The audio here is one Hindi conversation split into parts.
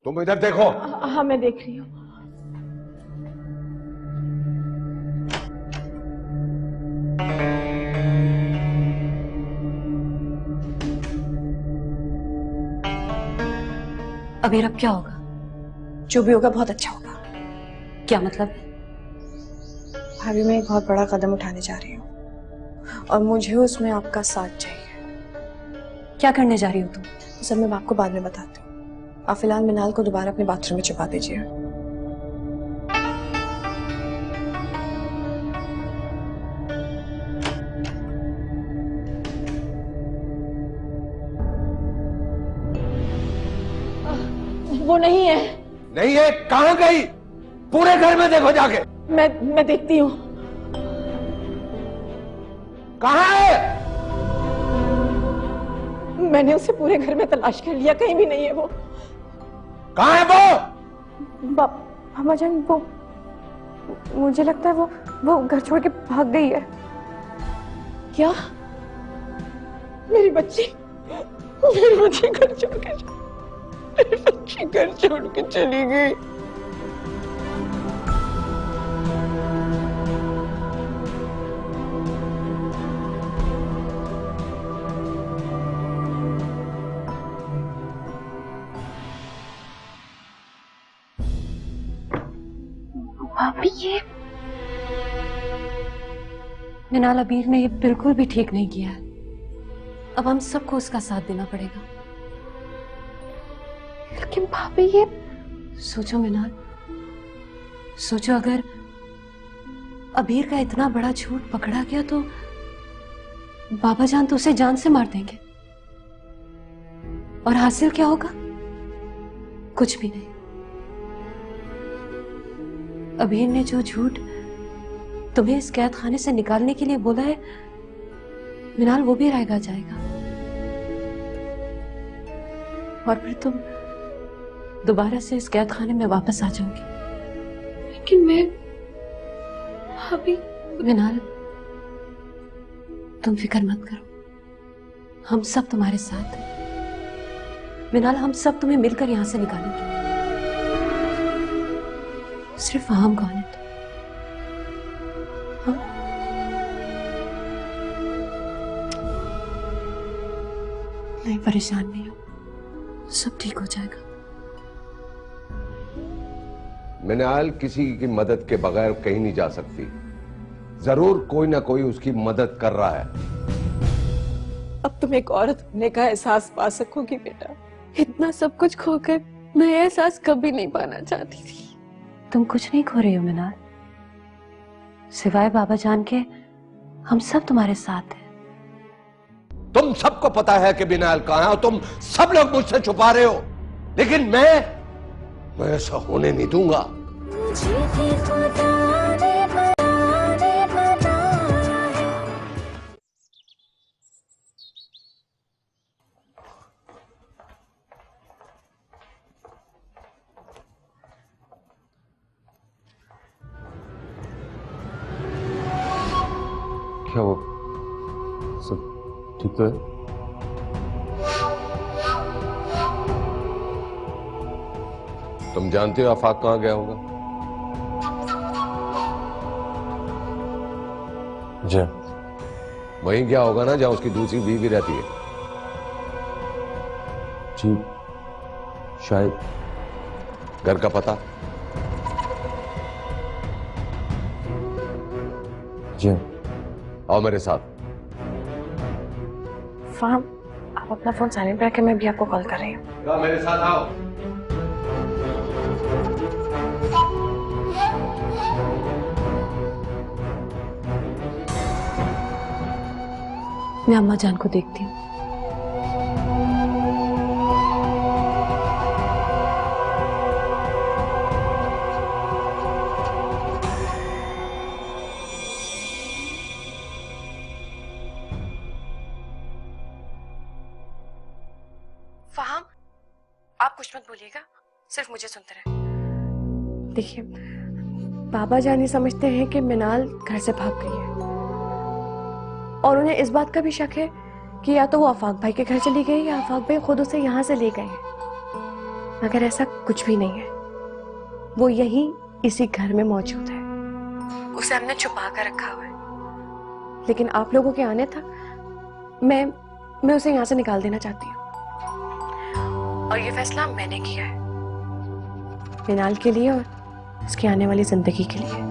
तुम इधर देखो। हाँ मैं देख रही हूँ। अबीर अब क्या होगा? जो भी होगा बहुत अच्छा होगा। क्या मतलब? भाभी मैं एक बहुत बड़ा कदम उठाने जा रही हूँ और मुझे उसमें आपका साथ चाहिए। क्या करने जा रही हो तुम? सब मैं आपको बाद में बताती हूँ। आप फिलहाल मिनाल को दोबारा अपने बाथरूम में छुपा दीजिए। वो नहीं है। नहीं है? कहां गई? पूरे घर में देखो जाके। मैं देखती हूँ। कहां है? मैंने उसे पूरे घर में तलाश कर लिया, कहीं भी नहीं है वो। कहां है वो? बाबा जान वो, मुझे लगता है वो घर छोड़ के भाग गई है। क्या? मेरी बच्ची घर छोड़ के, मेरी बच्ची घर छोड़ के चली गई। भाभी ये मिनाल, अबीर ने ये बिल्कुल भी ठीक नहीं किया है। अब हम सबको उसका साथ देना पड़ेगा। लेकिन भाभी ये, सोचो मिनाल, सोचो अगर अबीर का इतना बड़ा झूठ पकड़ा गया तो बाबा जान तो उसे जान से मार देंगे और हासिल क्या होगा? कुछ भी नहीं। अबीर ने जो झूठ तुम्हें इस कैद खाने से निकालने के लिए बोला है मिनाल, वो भी रहेगा जाएगा और फिर तुम दोबारा से इस कैद खाने में वापस आ जाओगी। लेकिन मैं भाभी। मिनाल तुम फिक्र मत करो, हम सब तुम्हारे साथ हैं। मिनाल हम सब तुम्हें मिलकर यहां से निकालेंगे। सिर्फ हम कौन है तुम? हाँ? नहीं, परेशान नहीं हो, सब ठीक हो जाएगा। मिनाल किसी की मदद के बगैर कहीं नहीं जा सकती। जरूर कोई ना कोई उसकी मदद कर रहा है। अब तुम एक औरत होने का एहसास पा सकोगी बेटा। इतना सब कुछ खोकर मैं ये एहसास कभी नहीं पाना चाहती थी। तुम कुछ नहीं खो रही हो मिनाल, सिवाय बाबा जान के हम सब तुम्हारे साथ हैं। तुम सबको पता है कि मिनाल कहां है और तुम सब लोग मुझसे छुपा रहे हो, लेकिन मैं ऐसा होने नहीं दूंगा। क्या वो सब ठीक तो है? तुम जानते हो आफाक कहां गया होगा? जी वहीं गया होगा ना जहां उसकी दूसरी बीवी रहती है। जी शायद। घर का पता? जी आओ मेरे साथ। फाहम, आप अपना फोन साइलेंट पे रखें, मैं भी आपको कॉल कर रही हूँ। मेरे साथ आओ। मैं अम्मा जान को देखती हूँ। फाहम, आप कुछ मत बोलिएगा, सिर्फ मुझे सुनते रहे। देखिए, बाबा जान ये समझते हैं कि मिनाल घर से भाग गई है और उन्हें इस बात का भी शक है कि या तो वो आफाक भाई के घर चली गई या आफाक भाई खुद उसे यहाँ से ले गए हैं। मगर ऐसा कुछ भी नहीं है। वो यही इसी घर में मौजूद है। उसे हमने छुपा कर रखा हुआ है, लेकिन आप लोगों के आने तक मैं उसे यहां से निकाल देना चाहती हूँ। और ये फैसला मैंने किया है, मिनाल के लिए और उसकी आने वाली जिंदगी के लिए।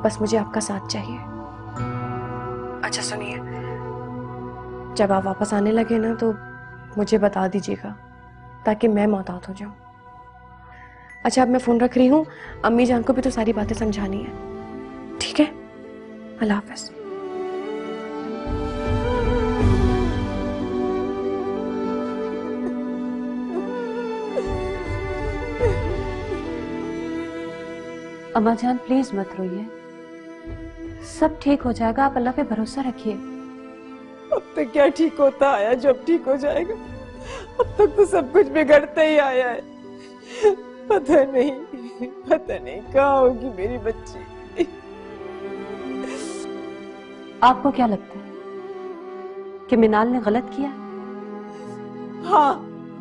बस मुझे आपका साथ चाहिए। अच्छा सुनिए, जब आप वापस आने लगे ना तो मुझे बता दीजिएगा, ताकि मैं मोहतात हो जाऊं। अच्छा अब मैं फोन रख रही हूँ, अम्मी जान को भी तो सारी बातें समझानी है, ठीक है? अल्लाह हाफ़िज़। अम्मा जान प्लीज मत रोइए, सब ठीक हो जाएगा, आप अल्लाह पे भरोसा रखिए। अब तक क्या ठीक होता आया, जब ठीक हो जाएगा। अब तक तो सब कुछ बिगड़ता ही आया है। पता नहीं कहाँ होगी मेरी बच्ची। आपको क्या लगता है कि मिनाल ने गलत किया? हाँ,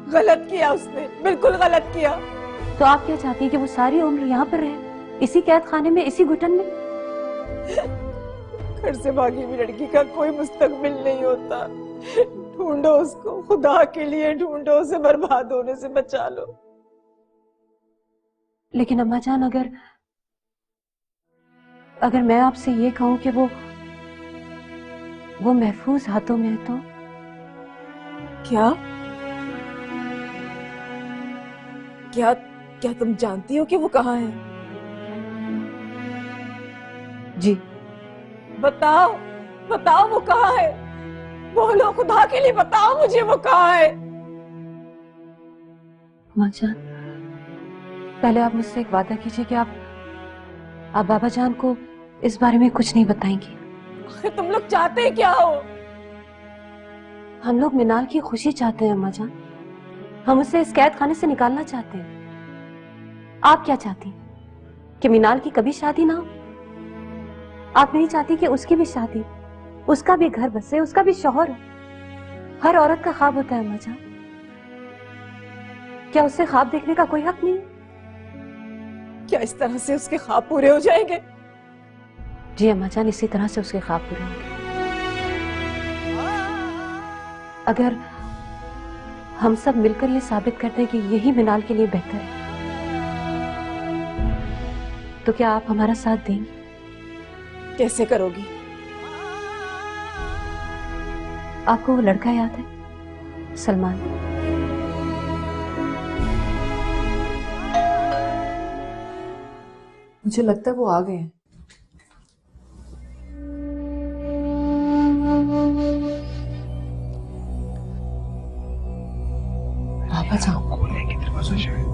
गलत किया उसने, बिल्कुल गलत किया। तो आप क्या चाहती हैं कि वो सारी उम्र यहाँ पर रहे, इसी कैद खाने में, इसी घुटन में? घर से भागी हुई लड़की का कोई मुस्तकबिल नहीं होता। ढूंढो उसको, खुदा के लिए ढूंढो, उसे बर्बाद होने से बचा लो। लेकिन अम्मा जान, अगर मैं आपसे ये कहूं कि वो महफूज हाथों में है तो? क्या क्या क्या तुम जानती हो कि वो कहाँ है? जी। बताओ बताओ, वो कहाँ है? बोलो, खुदा के लिए बताओ मुझे, वो कहाँ है? अम्मा जान, पहले आप मुझसे एक वादा कीजिए कि आप बाबा जान को इस बारे में कुछ नहीं बताएंगी। तुम लोग चाहते क्या हो? हम लोग मिनाल की खुशी चाहते हैं अम्मा जान, हम उसे इस कैद खाने से निकालना चाहते हैं। आप क्या चाहती हैं कि मिनाल की कभी शादी ना हो? आप नहीं चाहती कि उसकी भी शादी, उसका भी घर बसे, उसका भी शौहर हो? हर औरत का ख्वाब होता है अम्मा जान, क्या उससे ख्वाब देखने का कोई हक नहीं है? क्या इस तरह से उसके ख्वाब पूरे हो जाएंगे? जी अम्मा जान, इसी तरह से उसके ख्वाब पूरे होंगे। अगर हम सब मिलकर ये साबित करते हैं कि यही मिनाल के लिए बेहतर है, तो क्या आप हमारा साथ देंगी? कैसे करोगी? आपको वो लड़का याद है, सलमान? मुझे लगता है वो आ गए हैं। पापा जाओ, खोलने की दरवाजा शायद।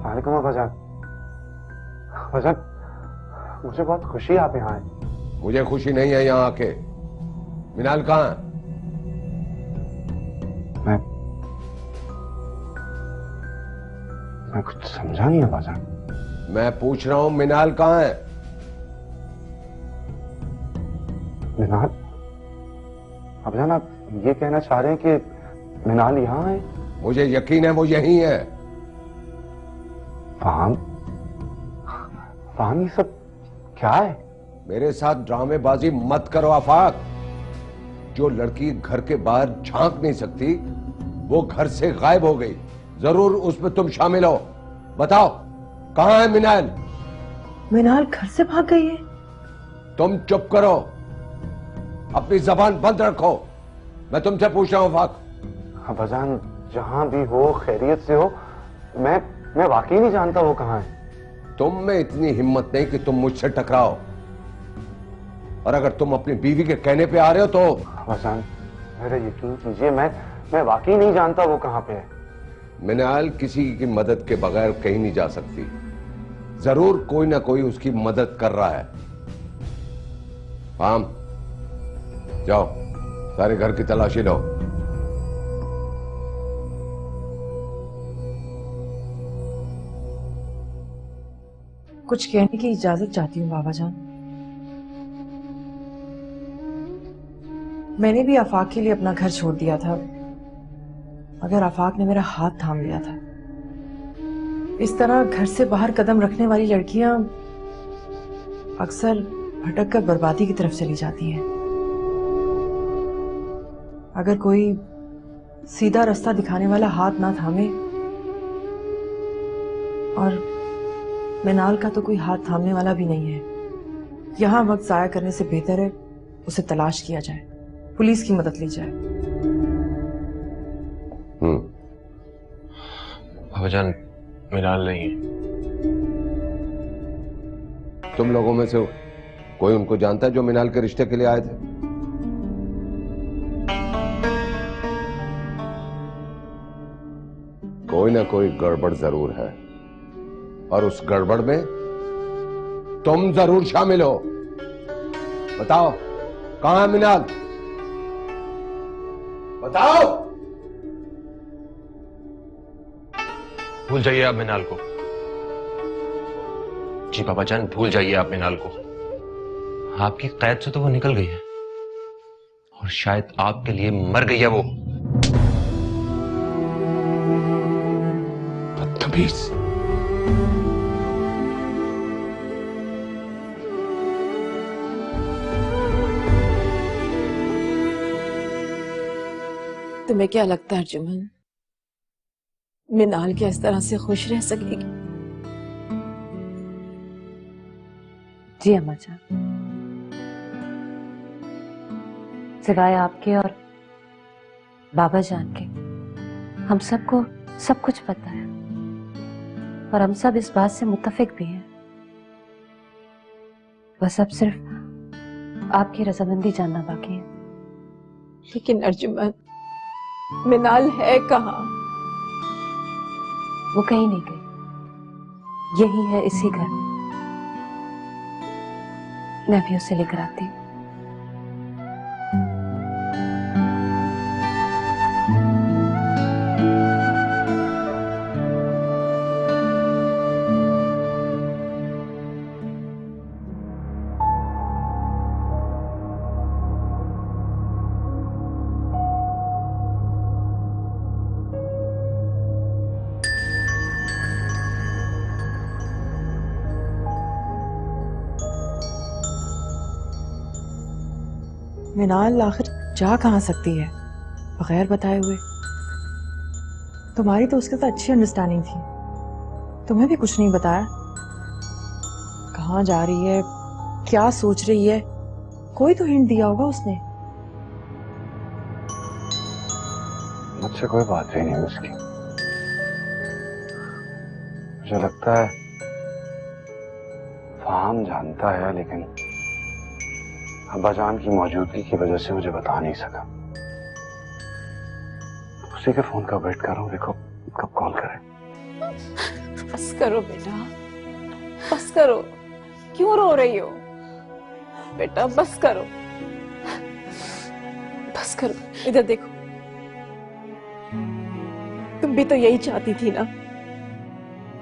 वालेकुम अब्बाजान। अब्बाजान, मुझे बहुत खुशी आप यहाँ आए। मुझे खुशी नहीं है यहाँ आके। मिनाल कहाँ है? मैं कुछ समझा नहीं अब्बाजान। मैं पूछ रहा हूँ मिनाल कहाँ है? मिनाल? अब्बाजान, आप ये कहना चाह रहे हैं कि मिनाल यहाँ है? मुझे यकीन है वो यहीं है। फाहम, ये सब क्या है? मेरे साथ ड्रामेबाजी मत करो आफाक। जो लड़की घर के बाहर झांक नहीं सकती वो घर से गायब हो गई। जरूर उसमें तुम शामिल हो। बताओ कहां है मिनाल? मिनाल घर से भाग गई है। तुम चुप करो, अपनी जबान बंद रखो। मैं तुमसे पूछ रहा हूं आफाक। अब्बाजान, जहां भी हो, खैरियत से हो। मैं वाकई नहीं जानता वो कहां है। तुम में इतनी हिम्मत नहीं कि तुम मुझसे टकराओ, और अगर तुम अपनी बीवी के कहने पे आ रहे हो तो। अब्बाजान, मेरा यकीन कीजिए, मैं वाकई नहीं जानता वो कहां पे है। मिनाल किसी की मदद के बगैर कहीं नहीं जा सकती। जरूर कोई ना कोई उसकी मदद कर रहा है। फाम, जाओ सारे घर की तलाशी लो। कुछ कहने की इजाजत चाहती हूँ बाबा जान। मैंने भी आफाक के लिए अपना घर छोड़ दिया था, मगर आफाक ने मेरा हाथ थाम लिया था। इस तरह घर से बाहर कदम रखने वाली लड़कियां अक्सर भटक कर बर्बादी की तरफ चली जाती हैं। अगर कोई सीधा रास्ता दिखाने वाला हाथ ना थामे, और मिनाल का तो कोई हाथ थामने वाला भी नहीं है, यहां वक्त जाया करने से बेहतर है उसे तलाश किया जाए, पुलिस की मदद ली जाए। भाईजान मिनाल नहीं है। तुम लोगों में से कोई उनको जानता है जो मिनाल के रिश्ते के लिए आए थे? कोई ना कोई गड़बड़ जरूर है, और उस गड़बड़ में तुम जरूर शामिल हो। बताओ कहां है मिनाल? बताओ। भूल जाइए आप मिनाल को। जी पापा जान, भूल जाइए आप मिनाल को। आपकी कैद से तो वो निकल गई है, और शायद आपके लिए मर गई है वो। बदतमीज। तुम्हें क्या लगता है अर्जुमन, मिनाल क्या इस तरह से खुश रह सकेगी? जी अम्मा जान, सिवाय आपके और बाबा जान के हम सबको सब कुछ पता है, और हम सब इस बात से मुत्तफिक भी हैं। बस अब सिर्फ आपकी रजामंदी जानना बाकी है। लेकिन अर्जुमन, मिनाल है कहाँ? वो कहीं नहीं गई, यही है इसी घर में। मैं भी उसे लेकर आती हूँ। मिनाल आखिर जा कहाँ सकती है बगैर बताए हुए? तुम्हारी तो उसके साथ अच्छी अंडरस्टैंडिंग थी, तुम्हें भी कुछ नहीं बताया। कहाँ जा रही है, क्या सोच रही है, कोई तो हिंट दिया होगा उसने। मुझसे कोई बात ही नहीं उसकी। मुझे लगता है फाहम जानता है, लेकिन अब्बाजान की मौजूदगी की वजह से मुझे बता नहीं सका। उसी के फोन का वेट कर रहा हूँ, देखो कब कॉल करे। बस करो बेटा, बस करो। क्यों रो रही हो बेटा? बस करो, बस करो। इधर देखो, तुम भी तो यही चाहती थी ना।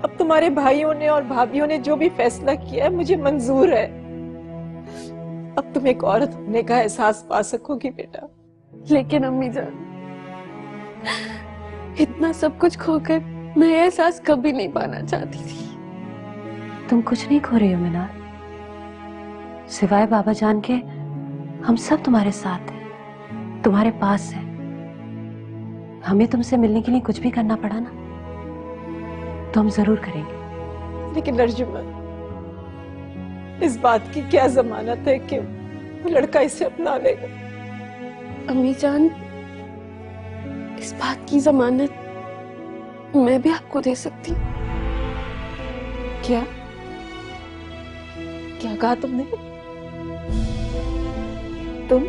अब तुम्हारे भाइयों ने और भाभीयों ने जो भी फैसला किया है मुझे मंजूर है। अब तुम एक औरत होने का एहसास पा सकोगी बेटा। लेकिन अम्मी जान, इतना सब कुछ खोकर मैं ये एहसास कभी नहीं पाना चाहती थी। तुम कुछ नहीं खो रही हो मिनाल, सिवाय बाबा जान के हम सब तुम्हारे साथ हैं, तुम्हारे पास हैं। हमें तुमसे मिलने के लिए कुछ भी करना पड़ा ना, तो हम जरूर करेंगे। लेकिन अर्जुमन, इस बात की क्या जमानत है कि वो लड़का इसे अपना लेगा? अम्मी जान, इस बात की जमानत मैं भी आपको दे सकती हूँ। क्या क्या कहा तुमने? तुम?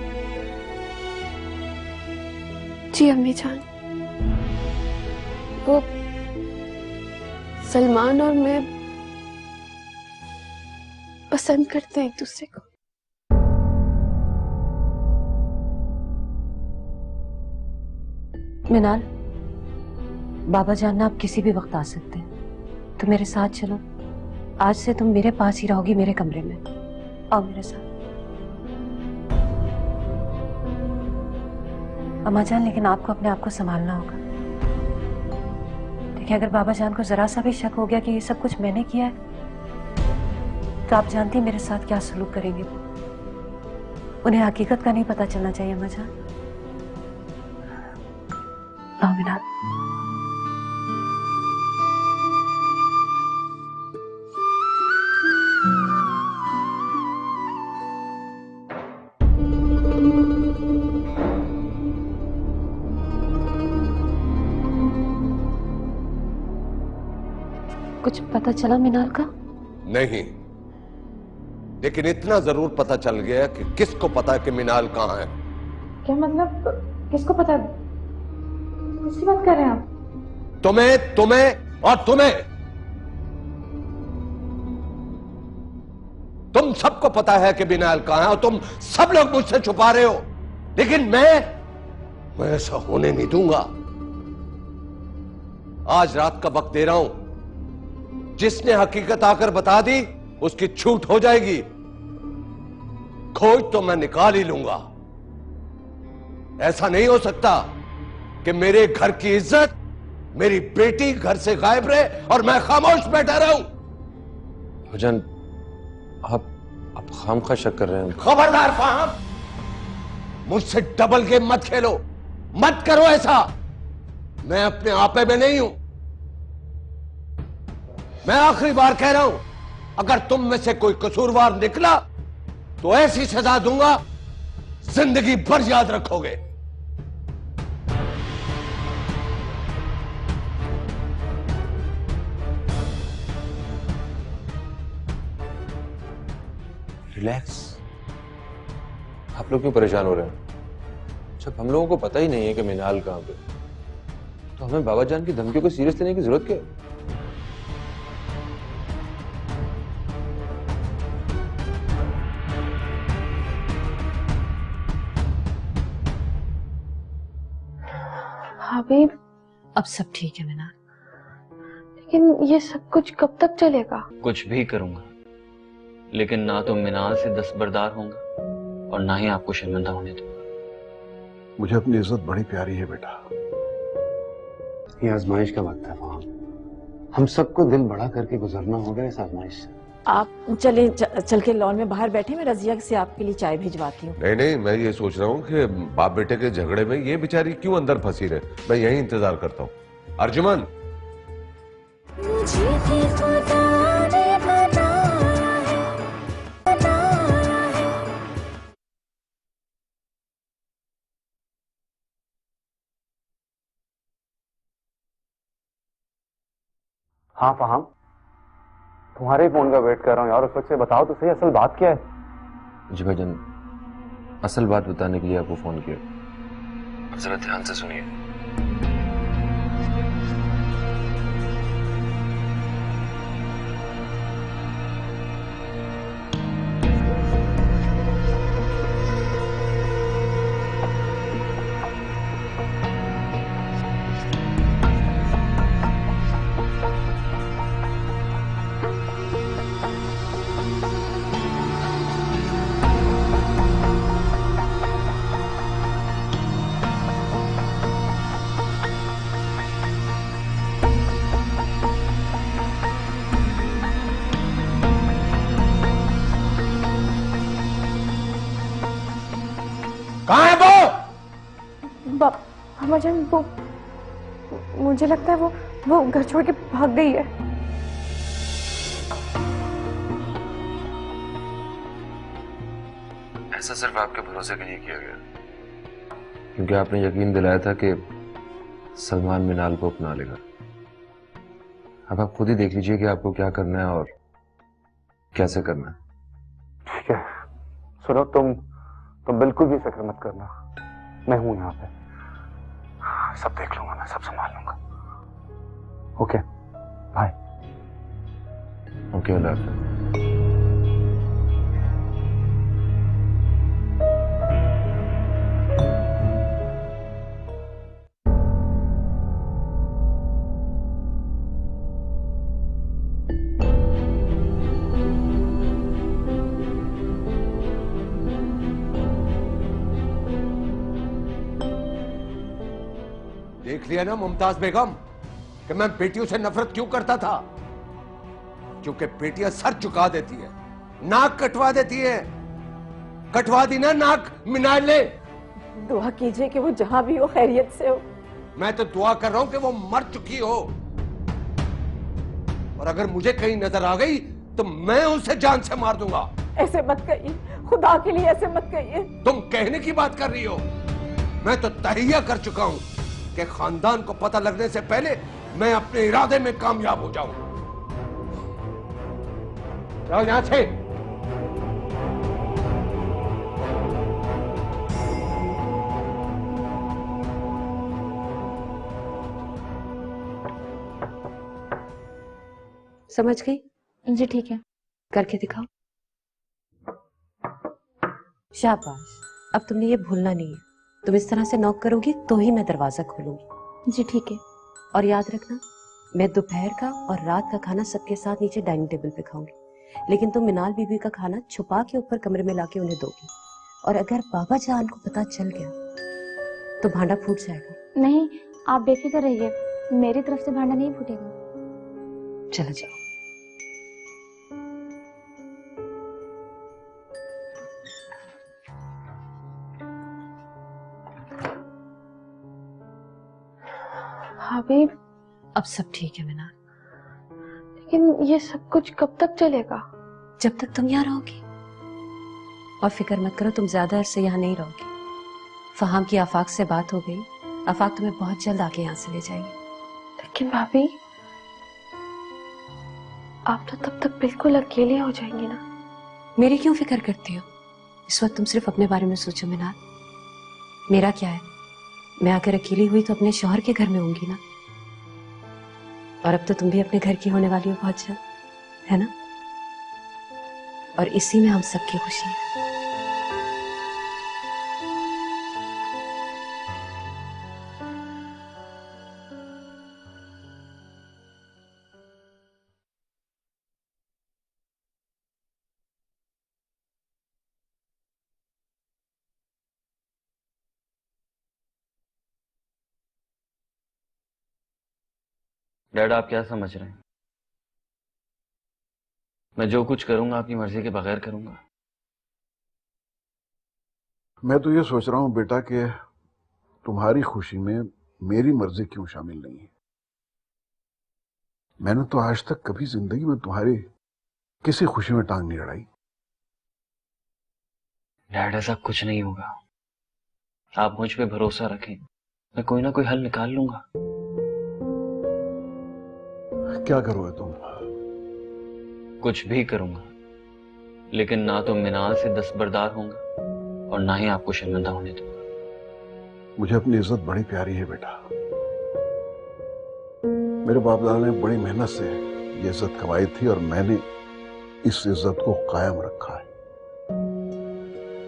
जी अम्मी जान, वो सलमान और मैं पसंद करते हैं एक दूसरे को। मिनाल, बाबा जानना आप किसी भी वक्त आ सकते हैं, तो मेरे साथ चलो, आज से तुम मेरे पास ही रहोगी, मेरे कमरे में। आओ मेरे साथ। अम्मा जान, लेकिन आपको अपने आप को संभालना होगा। देखिए, अगर बाबा जान को जरा सा भी शक हो गया कि ये सब कुछ मैंने किया है, तो आप जानती हैं मेरे साथ क्या सलूक करेंगे वो। उन्हें हकीकत का नहीं पता चलना चाहिए अम्मा जान। आओ मीनाल। कुछ पता चला मीनाल का? नहीं, लेकिन इतना जरूर पता चल गया कि किसको पता है कि मिनाल कहां है। क्या मतलब? किसको पता? किसकी बात कर रहे हैं आप? तुम्हें, तुम्हें और तुम्हें। तुम सबको पता है कि मिनाल कहां है और तुम सब लोग मुझसे छुपा रहे हो, लेकिन मैं ऐसा होने नहीं दूंगा। आज रात का वक्त दे रहा हूं, जिसने हकीकत आकर बता दी उसकी छूट हो जाएगी। खोज तो मैं निकाल ही लूंगा। ऐसा नहीं हो सकता कि मेरे घर की इज्जत, मेरी बेटी घर से गायब रहे और मैं खामोश बैठा रहूं। भाईजान, आप खामखा शक कर रहे हैं। खबरदार फाहम, मुझसे डबल गेम मत खेलो, मत करो ऐसा। मैं अपने आपे में नहीं हूं। मैं आखिरी बार कह रहा हूं, अगर तुम में से कोई कसूरवार निकला तो ऐसी सजा दूंगा, जिंदगी भर याद रखोगे। रिलैक्स। आप लोग क्यों परेशान हो रहे हैं? जब हम लोगों को पता ही नहीं है कि मिनाल कहां पे, तो हमें बाबा जान की धमकियों को सीरियस लेने की जरूरत क्या है? भाभी, अब सब ठीक है मीनाल। लेकिन ये सब कुछ कब तक चलेगा? कुछ भी करूंगा, लेकिन ना तो मिनाल से दस्तबरदार होऊंगा और ना ही आपको शर्मिंदा होने दूंगा। मुझे अपनी इज्जत बड़ी प्यारी है बेटा। ये आजमाइश का वक्त है वहां, हम सबको दिल बड़ा करके गुजरना होगा इस आजमाइश से। आप चल के लॉन में बाहर बैठे, मैं रजिया से आपके लिए चाय भिजवाती हूँ। नहीं नहीं, मैं ये सोच रहा हूं कि बाप बेटे के झगड़े में ये बेचारी क्यों अंदर फंसी रहे। मैं यही इंतजार करता हूं। अर्जुमन, हाँ फहाम, तुम्हारे ही फोन का वेट कर रहा हूँ यार। उस वक्त से बताओ तो सही, असल बात क्या है? जी भाईजान, असल बात बताने के लिए आपको फोन किया। जरा ध्यान से सुनिए। कहां है वो? अम्मा जान, वो मुझे लगता है वो घर छोड़ के भाग गई है। ऐसा सिर्फ आपके भरोसे के लिए किया गया, क्योंकि आपने यकीन दिलाया था कि सलमान मिनाल को अपना लेगा। अब आप खुद ही देख लीजिए कि आपको क्या करना है और कैसे करना है। ठीक है, सुनो, तुम बिल्कुल भी फिक्र मत करना, मैं हूं यहाँ पे। सब देख लूंगा, मैं सब संभाल लूंगा। Okay, bye. ओके, अल्लाह हाफ़िज़। देख लिया ना मुमताज बेगम कि मैं बेटियों से नफरत क्यों करता था। क्योंकि बेटियां सर झुका देती है, नाक कटवा देती है। कटवा दी ना नाक मिनाल ले। दुआ कीजिए कि वो जहां भी हो खैरियत से हो। मैं तो दुआ कर रहा हूं कि वो मर चुकी हो, और अगर मुझे कहीं नजर आ गई तो मैं उसे जान से मार दूंगा। ऐसे मत कहिए, खुदा के लिए ऐसे मत कहिए। तुम कहने की बात कर रही हो, मैं तो तहिया कर चुका हूं कि खानदान को पता लगने से पहले मैं अपने इरादे में कामयाब हो जाऊं। जाओ यहां से। समझ गई? जी ठीक है। करके दिखाओ। शाबाश। अब तुमने ये भूलना नहीं है, तुम इस तरह से नॉक करोगी तो ही मैं दरवाजा खोलूंगी। जी ठीक है। और याद रखना, मैं दोपहर का और रात का खाना सबके साथ नीचे डाइनिंग टेबल पे खाऊंगी, लेकिन तुम मिनाल बीबी का खाना छुपा के ऊपर कमरे में लाके उन्हें दोगी। और अगर बाबा जान को पता चल गया तो भांडा फूट जाएगा। नहीं, आप बेफिक्र रहिए, मेरी तरफ से भांडा नहीं फूटेगा। चला जाओ। भाभी, अब सब ठीक है मिनाल, लेकिन ये सब कुछ कब तक चलेगा? जब तक तुम यहाँ रहोगी। और फिक्र मत करो, तुम ज्यादा अरसे यहाँ नहीं रहोगी। फहाम की आफाक से बात हो गई, आफाक तुम्हें बहुत जल्द आके यहाँ से ले जाएंगे। लेकिन भाभी, आप तो तब तक बिल्कुल अकेले हो जाएंगे ना। मेरी क्यों फिक्र करती हो? इस वक्त तुम सिर्फ अपने बारे में सोचो मिनाल। मेरा क्या है, मैं अगर अकेली हुई तो अपने शौहर के घर में होंगी ना। और अब तो तुम भी अपने घर की होने वाली हो बहुत जल्द, है ना? और इसी में हम सबकी खुशी है। डैड, आप क्या समझ रहे हैं? मैं जो कुछ करूंगा आपकी मर्जी के बगैर करूंगा। मैं तो ये सोच रहा हूं बेटा कि तुम्हारी खुशी में मेरी मर्जी क्यों शामिल नहीं है। मैंने तो आज तक कभी जिंदगी में तुम्हारी किसी खुशी में टांग नहीं अड़ाई। डैड, ऐसा कुछ नहीं होगा, आप मुझ पे भरोसा रखें, मैं कोई ना कोई हल निकाल लूंगा। क्या करोगे तुम? कुछ भी करूंगा, लेकिन ना तो मिनाल से दस्तबरदार होऊंगा और ना ही आपको शर्मिंदा होने दूंगा। मुझे अपनी इज्जत बड़ी प्यारी है बेटा। मेरे बाप दादा ने बड़ी मेहनत से ये इज्जत कमाई थी और मैंने इस इज्जत को कायम रखा है।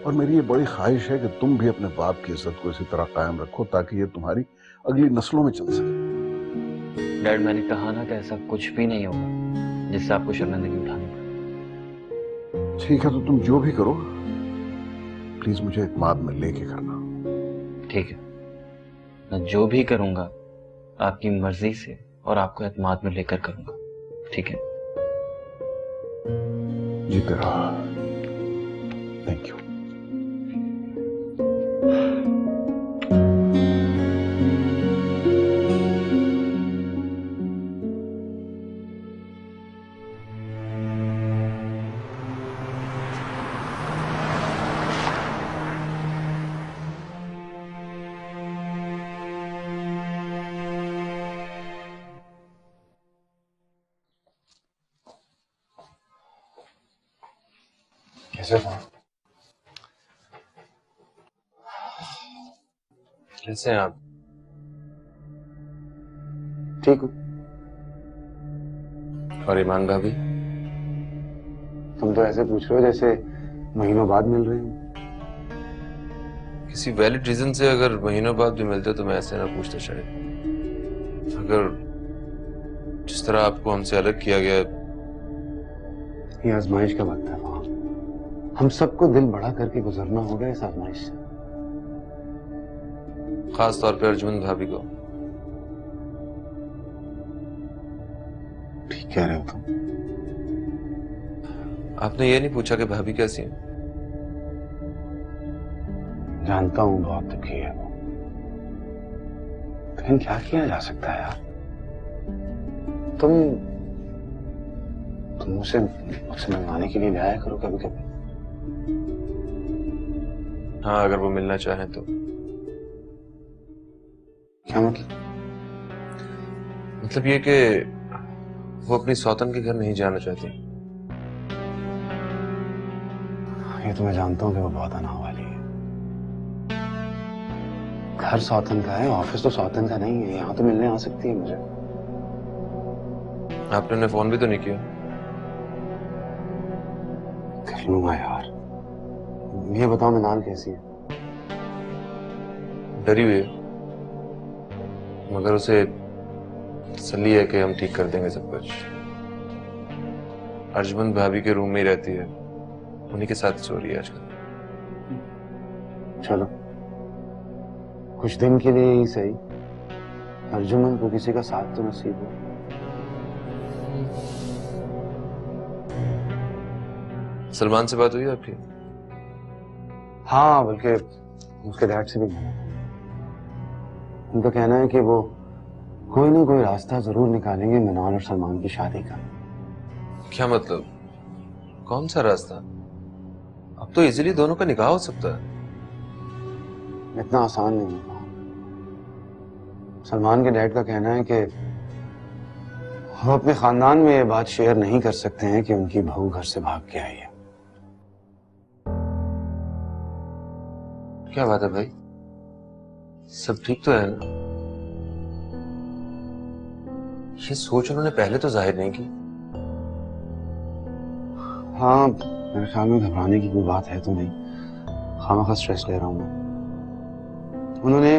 और मेरी ये बड़ी ख्वाहिश है कि तुम भी अपने बाप की इज्जत को इसी तरह कायम रखो ताकि ये तुम्हारी अगली नस्लों में चल सके। डैड, मैंने कहा ना कि ऐसा कुछ भी नहीं होगा जिससे आपको शर्मिंदगी उठानी पड़े। ठीक है, तो तुम जो भी करो प्लीज मुझे इत्मीनान में लेके करना। ठीक है, मैं जो भी करूंगा आपकी मर्जी से और आपको इत्मीनान में लेकर करूंगा। ठीक है? जीते रहो। Thank you. कैसे हो? कैसे हैं आप? ठीक हूँ। और ईमान भाभी? तुम तो ऐसे पूछ रहे हो जैसे महीनों बाद मिल रहे हो। किसी वैलिड रीजन से अगर महीनों बाद भी मिलते तो मैं ऐसे ना पूछता शायद। अगर जिस तरह आपको हमसे अलग किया गया, ये आजमाइश का वक्त है। हम सबको दिल बड़ा करके गुजरना होगा इस आजमाइश से। खास तौर पे अर्जुन भाभी को। कह रहे हो तुम? आपने ये नहीं पूछा कि भाभी कैसी है? जानता हूं बहुत दुखी है वो, लेकिन क्या किया जा सकता है यार? तुम मुझसे मिलवाने के लिए लाया करो कभी कभी। हाँ, अगर वो मिलना चाहे तो। क्या मतलब? मतलब ये कि वो अपनी सौतन के घर नहीं जाना चाहती। ये तो मैं जानता हूं कि वो बहुत आना वाली है। घर सौतन का है, ऑफिस तो सौतन का नहीं है। यहाँ तो मिलने आ सकती है मुझे। आपने उन्हें फोन भी तो नहीं किया? कर लूंगा यार। ये बताओ मिनाल कैसी है? डरी हुई है, मगर उसे तसल्ली है कि हम ठीक कर देंगे सब कुछ। अर्जुमंद भाभी के रूम में ही रहती है, उन्हीं के साथ सो रही है आजकल। चलो कुछ दिन के लिए ही सही, अर्जुमन को किसी का साथ तो नसीब हो। सलमान से बात हुई आपकी? हाँ, बल्कि उसके डैड से भी मिला। उनका कहना है कि वो कोई ना कोई रास्ता जरूर निकालेंगे मिनाल और सलमान की शादी का। क्या मतलब? कौन सा रास्ता? अब तो इजीली दोनों का निकाह हो सकता है। इतना आसान नहीं होगा। सलमान के डैड का कहना है कि वो अपने खानदान में ये बात शेयर नहीं कर सकते हैं कि उनकी बहू घर से भाग के आई है। क्या बात है भाई, सब ठीक तो है ना? ये सोच उन्होंने पहले तो जाहिर नहीं की। हाँ, मेरे ख्याल में घबराने की कोई बात है तो नहीं। खामखा स्ट्रेस ले रहा हूं मैं। उन्होंने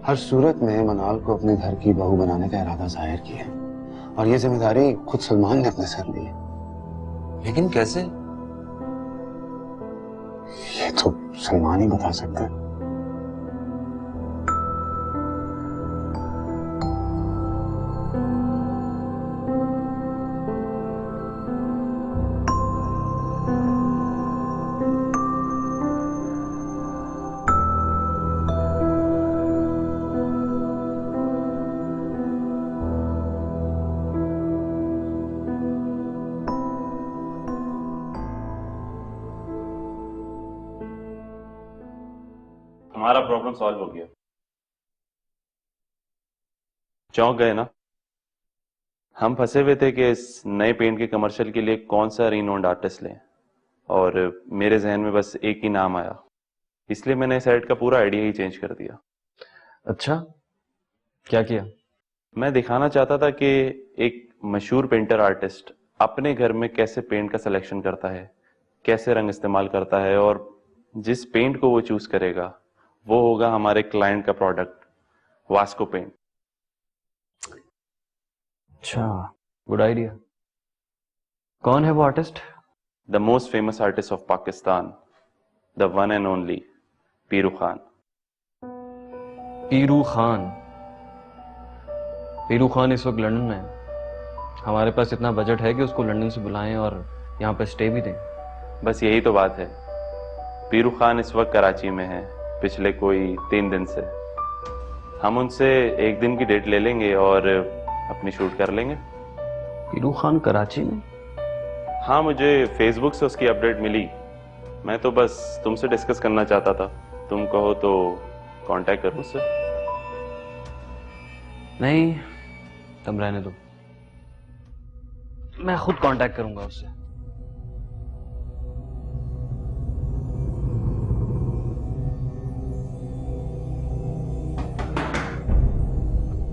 हर सूरत में मनाल को अपने घर की बहू बनाने का इरादा जाहिर किया और ये जिम्मेदारी खुद सलमान ने अपने सर ली है। लेकिन कैसे? ये तो सलमान ही बता सकता है। हमारा प्रॉब्लम सॉल्व हो गया। चौंक गए ना? हम फंसे हुए थे कि इस नए पेंट के कमर्शियल के लिए कौन सा रीनोन्ड आर्टिस्ट लें, और मेरे जहन में बस एक ही नाम आया, इसलिए मैंने इस एड का पूरा आइडिया ही चेंज कर दिया। अच्छा, क्या किया? मैं दिखाना चाहता था कि एक मशहूर पेंटर आर्टिस्ट अपने घर में कैसे पेंट का सिलेक्शन करता है, कैसे रंग इस्तेमाल करता है, और जिस पेंट को वो चूज करेगा वो होगा हमारे क्लाइंट का प्रोडक्ट, वास्को पेंट। अच्छा, गुड आइडिया। कौन है वो artist? The most famous artist of Pakistan, the one and only Piru Khan. Piru Khan? Piru Khan इस वक्त लंदन में है। हमारे पास इतना बजट है कि उसको लंदन से बुलाएं और यहाँ पर स्टे भी दें। बस यही तो बात है। पीरू खान इस वक्त कराची में है, पिछले कोई 3 दिन से। हम उनसे एक दिन की डेट ले लेंगे और अपनी शूट कर लेंगे। पीरू खान कराची में? हाँ, मुझे फेसबुक से उसकी अपडेट मिली। मैं तो बस तुमसे डिस्कस करना चाहता था, तुम कहो तो कांटेक्ट करूं उससे। नहीं, तुम रहने दो, मैं खुद कांटेक्ट करूंगा उससे।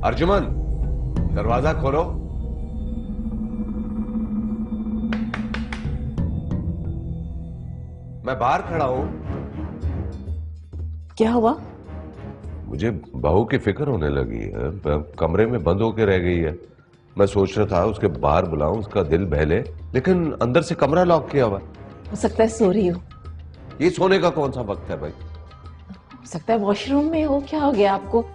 अर्जुमन, दरवाजा खोलो। मैं बाहर खड़ा हूं। क्या हुआ? मुझे बहू की फिक्र होने लगी है। कमरे में बंद होकर रह गई है। मैं सोच रहा था उसके बाहर बुलाऊं, उसका दिल बहले, लेकिन अंदर से कमरा लॉक किया हुआ। हो सकता है सो रही हो। ये सोने का कौन सा वक्त है भाई? हो सकता है वॉशरूम में हो। क्या हो गया आपको?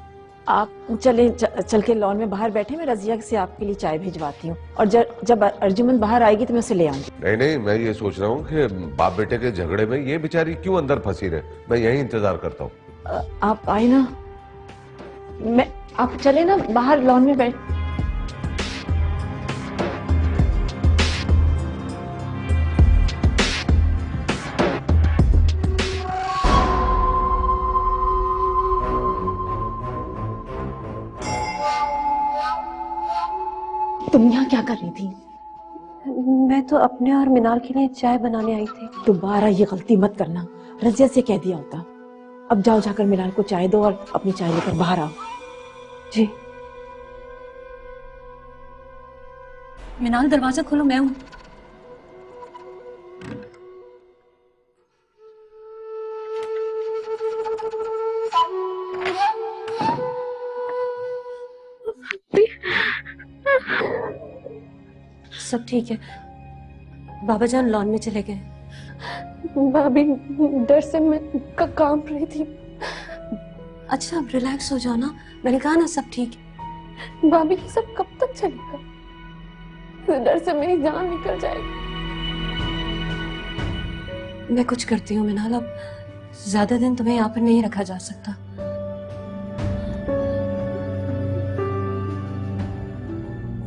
आप चल के लॉन में बाहर बैठे, मैं रजिया से आपके लिए चाय भिजवाती हूँ, और जब अर्जुमन बाहर आएगी तो मैं उसे ले आऊंगी। नहीं नहीं, मैं ये सोच रहा हूँ कि बाप बेटे के झगड़े में ये बेचारी क्यों अंदर फंसी रहे, मैं यही इंतजार करता हूँ। आप आए ना, आप चले ना बाहर लॉन में बैठ। तुम यहाँ क्या कर रही थी? मैं तो अपने और मिनाल के लिए चाय बनाने आई थी। दोबारा ये गलती मत करना, रजिया से कह दिया होता। अब जाओ, जाकर मिनाल को चाय दो और अपनी चाय लेकर बाहर आओ। जी। मिनाल दरवाजा खोलो, मैं हूं। सब ठीक है, बाबा जान लॉन में चले गए। भाभी डर से मैं कांप रही थी। अच्छा, अब रिलैक्स हो जाओ ना, मैंने कहा ना सब ठीक है। भाभी ये सब कब तक चलेगा? इस डर से मेरी जान निकल जाएगी। मैं कुछ करती हूँ मिनाल, अब ज्यादा दिन तुम्हें यहाँ पर नहीं रखा जा सकता।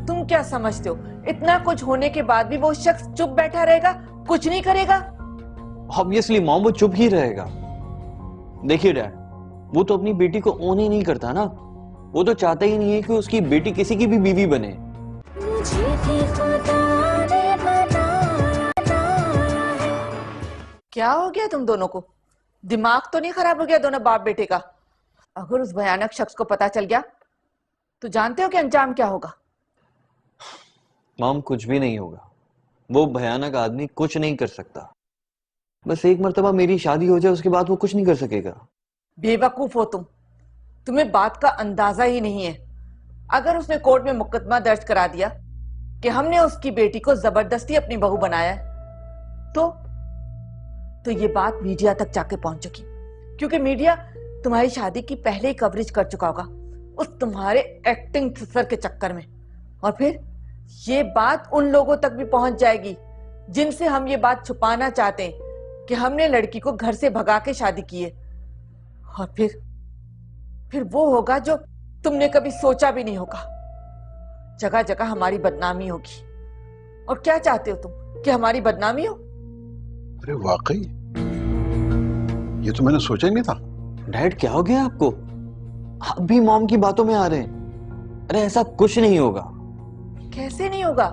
तुम क्या समझते हो, इतना कुछ होने के बाद भी वो शख्स चुप बैठा रहेगा, कुछ नहीं करेगा? ऑब्वियसली मॉम, वो चुप ही रहेगा। देखिए डैड, वो तो अपनी बेटी को ओन ही नहीं करता ना, वो तो चाहता ही नहीं है कि उसकी बेटी किसी की भी बीवी बने। क्या हो गया तुम दोनों को? दिमाग तो नहीं खराब हो गया दोनों बाप बेटे का? अगर उस भयानक शख्स को पता चल गया तो जानते हो कि अंजाम क्या होगा? मॉम, कुछ भी नहीं होगा। वो भयानक आदमी कुछ नहीं कर सकता। बस एक मर्तबा मेरी शादी हो जाए, उसके बाद वो कुछ नहीं कर सकेगा। बेवकूफ हो तुम, तुम्हें बात का अंदाजा ही नहीं है। अगर उसने कोर्ट में मुकदमा दर्ज करा दिया कि हमने उसकी बेटी को जबरदस्ती अपनी बहू बनाया है, तो ये बात मीडिया तक जाके पहुंच चुकी, क्योंकि मीडिया तुम्हारी शादी की पहले ही कवरेज कर चुका होगा उस तुम्हारे एक्टिंग सर के चक्कर में। और फिर ये बात उन लोगों तक भी पहुंच जाएगी जिनसे हम ये बात छुपाना चाहते हैं कि हमने लड़की को घर से भगा के शादी की है। और फिर वो होगा जो तुमने कभी सोचा भी नहीं होगा। जगह जगह हमारी बदनामी होगी। और क्या चाहते हो तुम, कि हमारी बदनामी हो? अरे वाकई, ये तो मैंने सोचा ही नहीं था। डैड, क्या हो गया आपको? आप भी मॉम की बातों में आ रहे हैं। अरे ऐसा कुछ नहीं होगा। कैसे नहीं होगा?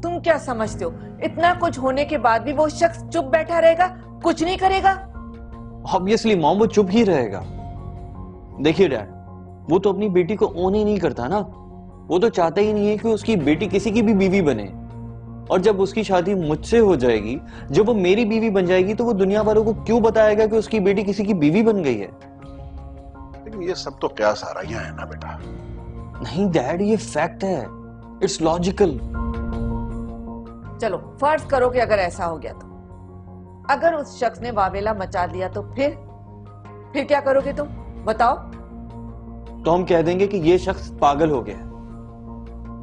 तुम क्या समझते हो, इतना कुछ होने के बाद भी वो शख्स चुप बैठा रहेगा, कुछ नहीं करेगा? ऑब्वियसली मॉम, वो चुप ही रहेगा। देखिए डैड, वो तो अपनी बेटी को ओन ही नहीं करता ना, वो तो चाहता ही नहीं है कि उसकी बेटी किसी की भी बीवी बने। और जब उसकी शादी मुझसे हो जाएगी, जब वो मेरी बीवी बन जाएगी, तो वो दुनिया वालों को क्यों बताएगा कि उसकी बेटी किसी की बीवी बन गई है? लेकिन ये सब तो क्या साराइयां है ना बेटा। नहीं डैड, ये फैक्ट है, इट्स लॉजिकल। चलो फर्ज करो कि अगर ऐसा हो गया तो, अगर उस शख्स ने वावेला मचा दिया तो फिर क्या करोगे तुम, बताओ? तो हम कह देंगे कि ये शख्स पागल हो गया है,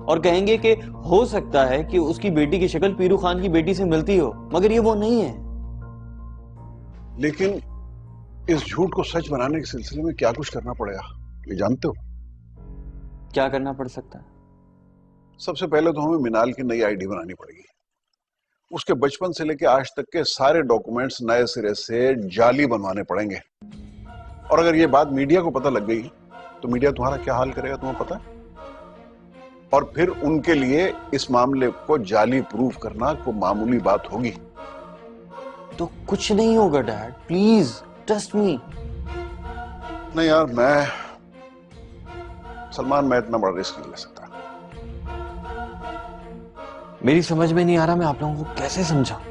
और कहेंगे कि हो सकता है कि उसकी बेटी की शक्ल पीरू खान की बेटी से मिलती हो, मगर ये वो नहीं है। लेकिन इस झूठ को सच बनाने के सिलसिले में क्या कुछ करना पड़ेगा, ये जानते हो? क्या करना पड़ सकता है? सबसे पहले तो हमें मिनाल की नई आईडी बनानी पड़ेगी। उसके बचपन से लेकर आज तक के सारे डॉक्यूमेंट्स नए सिरे से जाली बनवाने पड़ेंगे। और अगर ये बात मीडिया को पता लग गई तो मीडिया तुम्हारा क्या हाल करेगा, तुम्हें पता है? और फिर उनके लिए इस मामले को जाली प्रूफ करना कोई मामूली बात होगी? तो कुछ नहीं होगा डैड, प्लीज ट्रस्ट मी। नहीं यार, मैं इतना बड़ा रिस्क नहीं ले सकता। मेरी समझ में नहीं आ रहा मैं आप लोगों को कैसे समझाऊं।